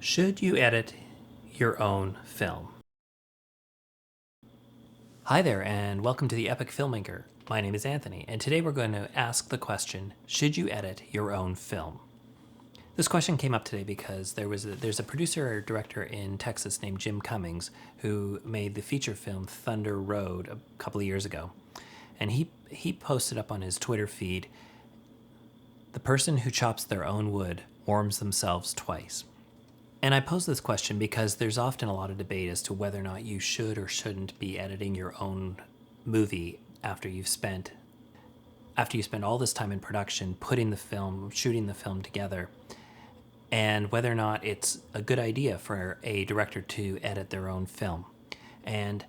Should you edit your own film? Hi there, and welcome to the Epic Filmmaker. My name is Anthony, and today we're going to ask the question, should you edit your own film? This question came up today because there's a producer or director in Texas named Jim Cummings who made the feature film Thunder Road a couple of years ago. And he posted up on his Twitter feed, "The person who chops their own wood warms themselves twice." And I pose this question because there's often a lot of debate as to whether or not you should or shouldn't be editing your own movie after you spend all this time in production, shooting the film together, and whether or not it's a good idea for a director to edit their own film. And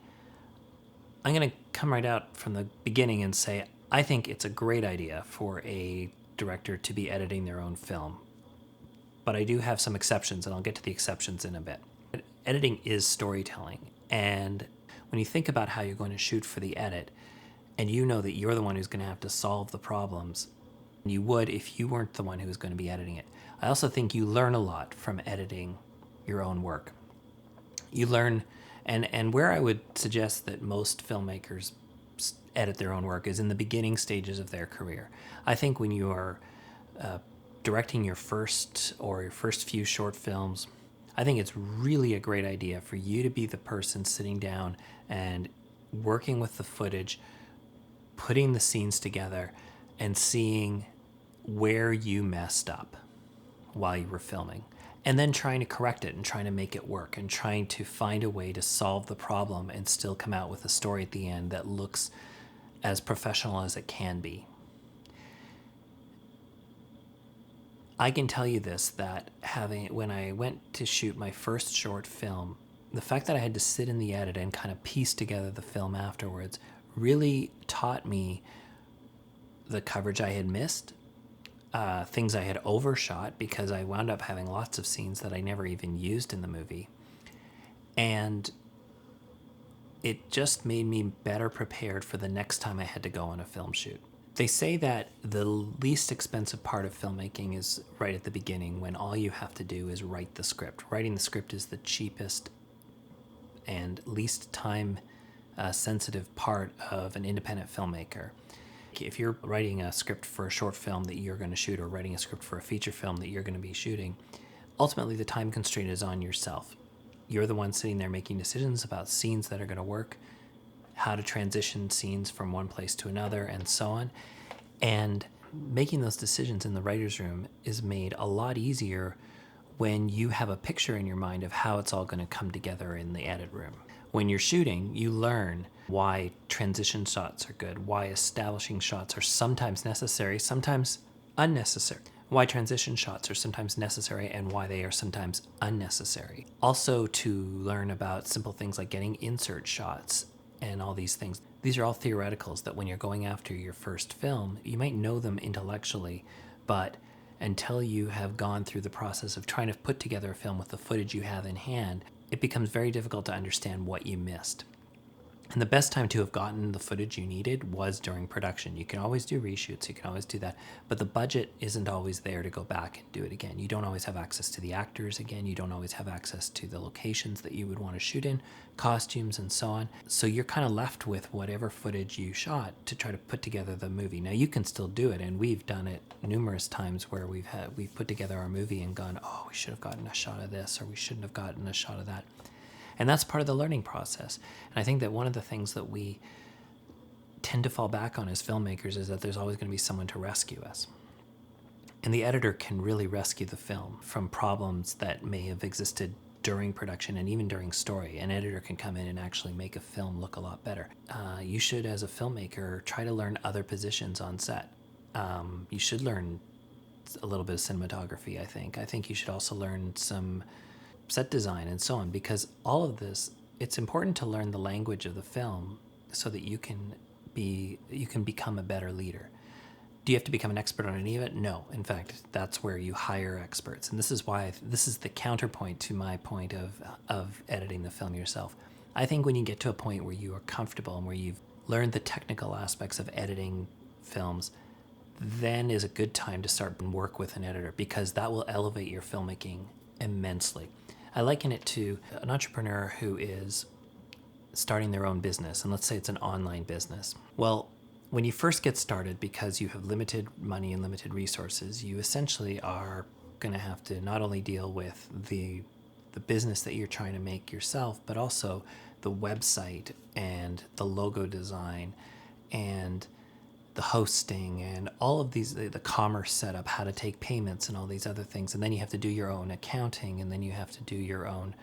I'm going to come right out from the beginning and say I think it's a great idea for a director to be editing their own film. But I do have some exceptions, and I'll get to the exceptions in a bit. Editing is storytelling, and when you think about how you're going to shoot for the edit, and you know that you're the one who's going to have to solve the problems, you would if you weren't the one who was going to be editing it. I also think you learn a lot from editing your own work. You learn, and where I would suggest that most filmmakers edit their own work is in the beginning stages of their career. I think when you are directing your first few short films, I think it's really a great idea for you to be the person sitting down and working with the footage, putting the scenes together, and seeing where you messed up while you were filming, and then trying to correct it and trying to make it work and trying to find a way to solve the problem and still come out with a story at the end that looks as professional as it can be. I can tell you this, that when I went to shoot my first short film, the fact that I had to sit in the edit and kind of piece together the film afterwards really taught me the coverage I had missed, things I had overshot because I wound up having lots of scenes that I never even used in the movie. And it just made me better prepared for the next time I had to go on a film shoot. They say that the least expensive part of filmmaking is right at the beginning, when all you have to do is write the script. Writing the script is the cheapest and least time sensitive part of an independent filmmaker. If you're writing a script for a short film that you're going to shoot, or writing a script for a feature film that you're going to be shooting, ultimately the time constraint is on yourself. You're the one sitting there making decisions about scenes that are going to work, how to transition scenes from one place to another, and so on. And making those decisions in the writer's room is made a lot easier when you have a picture in your mind of how it's all going to come together in the edit room. When you're shooting, you learn why transition shots are good, why establishing shots are sometimes necessary, sometimes unnecessary, why transition shots are sometimes necessary and why they are sometimes unnecessary. Also, to learn about simple things like getting insert shots and all these things. These are all theoreticals that when you're going after your first film, you might know them intellectually, but until you have gone through the process of trying to put together a film with the footage you have in hand, it becomes very difficult to understand what you missed. And the best time to have gotten the footage you needed was during production. You can always do reshoots, you can always do that, but the budget isn't always there to go back and do it again. You don't always have access to the actors again, you don't always have access to the locations that you would want to shoot in, costumes and so on. So you're kind of left with whatever footage you shot to try to put together the movie. Now you can still do it, and we've done it numerous times where we've put together our movie and gone, oh, we should have gotten a shot of this, or we shouldn't have gotten a shot of that. And that's part of the learning process. And I think that one of the things that we tend to fall back on as filmmakers is that there's always going to be someone to rescue us. And the editor can really rescue the film from problems that may have existed during production and even during story. An editor can come in and actually make a film look a lot better. You should, as a filmmaker, try to learn other positions on set. You should learn a little bit of cinematography, I think. I think you should also learn some set design and so on, because all of this, it's important to learn the language of the film so that you can become a better leader. Do you have to become an expert on any of it? No. In fact, that's where you hire experts. And this is why this is the counterpoint to my point of editing the film yourself. I think when you get to a point where you are comfortable and where you've learned the technical aspects of editing films, then is a good time to start and work with an editor, because that will elevate your filmmaking immensely. I liken it to an entrepreneur who is starting their own business, and let's say it's an online business. Well, when you first get started, because you have limited money and limited resources, you essentially are going to have to not only deal with the business that you're trying to make yourself, but also the website and the logo design and the hosting and all of these, the commerce setup, how to take payments and all these other things. And then you have to do your own accounting, and then you have to do your own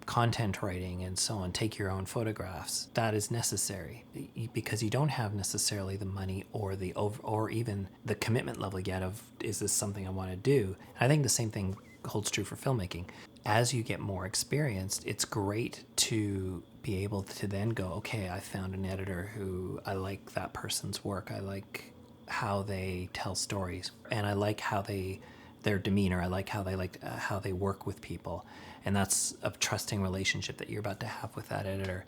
content writing and so on, take your own photographs. That is necessary because you don't have necessarily the money or or even the commitment level yet of, is this something I want to do? And I think the same thing holds true for filmmaking. As you get more experienced, it's great to be able to then go, okay, I found an editor who, I like that person's work. I like how they tell stories, and I like how their demeanor. I like how they work with people. And that's a trusting relationship that you're about to have with that editor.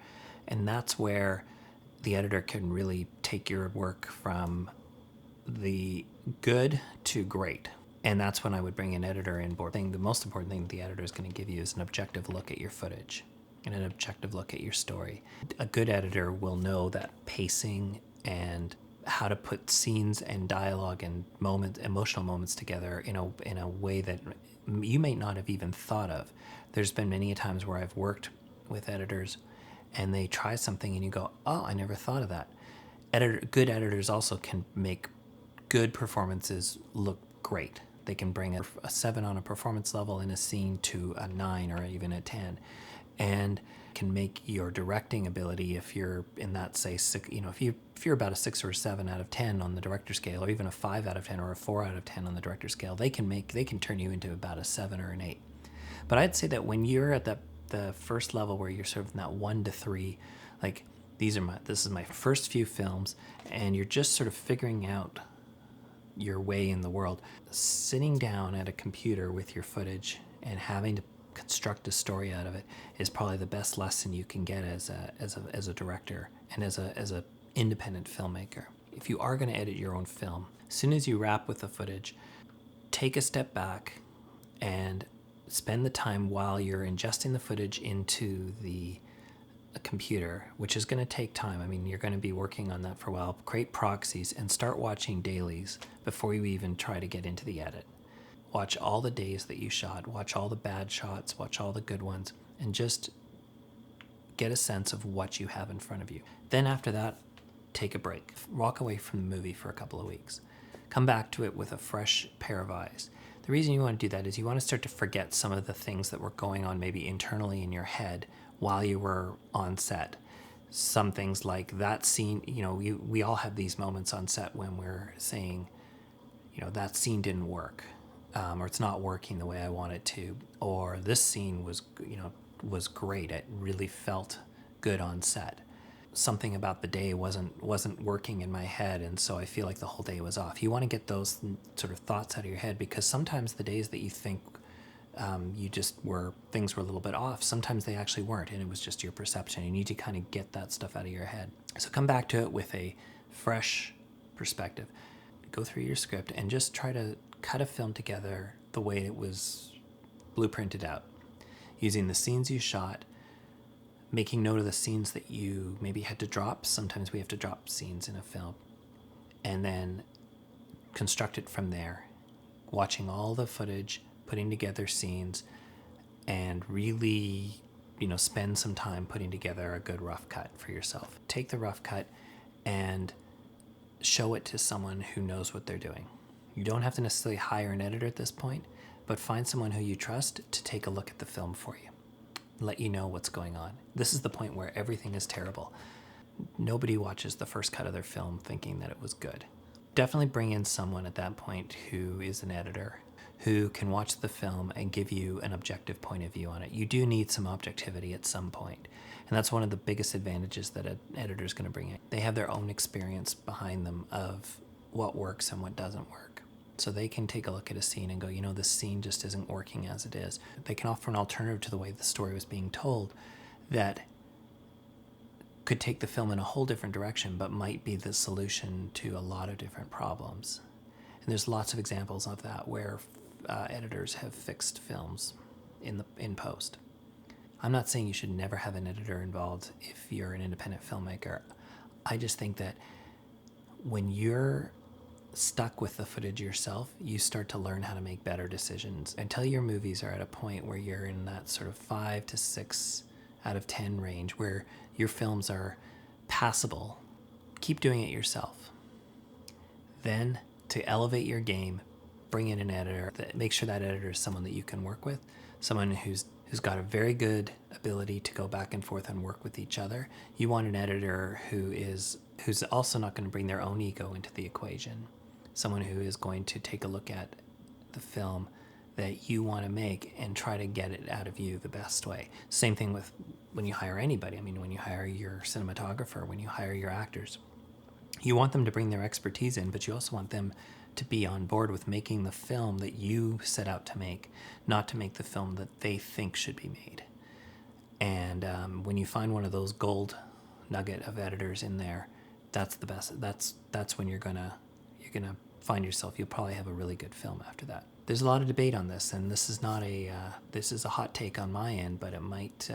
And that's where the editor can really take your work from the good to great. And that's when I would bring an editor in board. The most important thing the editor is going to give you is an objective look at your footage and an objective look at your story. A good editor will know that pacing and how to put scenes and dialogue and emotional moments together in a way that you may not have even thought of. There's been many times where I've worked with editors and they try something and you go, oh, I never thought of that. Good editors also can make good performances look great. They can bring a 7 on a performance level in a scene to a 9 or even a 10, and can make your directing ability, if you're in that, say, if you're about a 6 or a 7 out of 10 on the director scale, or even a 5 out of 10 or a 4 out of 10 on the director scale, they can turn you into about a 7 or an 8. But I'd say that when you're at the first level where you're sort of in that 1 to 3, like this is my first few films, and you're just sort of figuring out your way in the world, sitting down at a computer with your footage and having to construct a story out of it is probably the best lesson you can get as a director and as a independent filmmaker. If you are going to edit your own film, as soon as you wrap with the footage, take a step back and spend the time while you're ingesting the footage into a computer, which is going to take time. I mean, you're going to be working on that for a while. Create proxies and start watching dailies before you even try to get into the edit. Watch all the days that you shot, watch all the bad shots, watch all the good ones, and just get a sense of what you have in front of you. Then after that, take a break. Walk away from the movie for a couple of weeks. Come back to it with a fresh pair of eyes. The reason you want to do that is you want to start to forget some of the things that were going on maybe internally in your head while you were on set. Some things like that scene, we all have these moments on set when we're saying, that scene didn't work, or it's not working the way I want it to, or this scene was great. It really felt good on set. Something about the day wasn't working in my head, and so I feel like the whole day was off. You want to get those sort of thoughts out of your head, because sometimes the days that you think things were a little bit off, sometimes they actually weren't, and it was just your perception. You need to kind of get that stuff out of your head. So come back to it with a fresh perspective. Go through your script and just try to cut a film together the way it was blueprinted out, using the scenes you shot, making note of the scenes that you maybe had to drop. Sometimes we have to drop scenes in a film, and then construct it from there, watching all the footage, putting together scenes, and really, spend some time putting together a good rough cut for yourself. Take the rough cut and show it to someone who knows what they're doing. You don't have to necessarily hire an editor at this point, but find someone who you trust to take a look at the film for you, let you know what's going on. This is the point where everything is terrible. Nobody watches the first cut of their film thinking that it was good. Definitely bring in someone at that point who is an editor, who can watch the film and give you an objective point of view on it. You do need some objectivity at some point, and that's one of the biggest advantages that an editor is going to bring in. They have their own experience behind them of what works and what doesn't work. So they can take a look at a scene and go, this scene just isn't working as it is. They can offer an alternative to the way the story was being told that could take the film in a whole different direction, but might be the solution to a lot of different problems. And there's lots of examples of that where editors have fixed films in post. I'm not saying you should never have an editor involved if you're an independent filmmaker. I just think that when you're stuck with the footage yourself, you start to learn how to make better decisions. Until your movies are at a point where you're in that sort of 5 to 6 out of 10 range, where your films are passable, keep doing it yourself. Then, to elevate your game, bring in an editor. Make sure that editor is someone that you can work with, someone who's got a very good ability to go back and forth and work with each other. You want an editor who's also not going to bring their own ego into the equation. Someone who is going to take a look at the film that you want to make and try to get it out of you the best way. Same thing with when you hire anybody. I mean, when you hire your cinematographer, when you hire your actors, you want them to bring their expertise in, but you also want them to be on board with making the film that you set out to make, not to make the film that they think should be made. And when you find one of those gold nugget of editors in there, that's the best. That's when you're gonna find yourself. You'll probably have a really good film after that. There's a lot of debate on this, and this is not this is a hot take on my end, but it might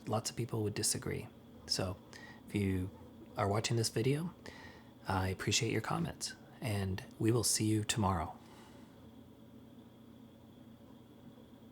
lots of people would disagree. So if you are watching this video, I appreciate your comments, and we will see you tomorrow.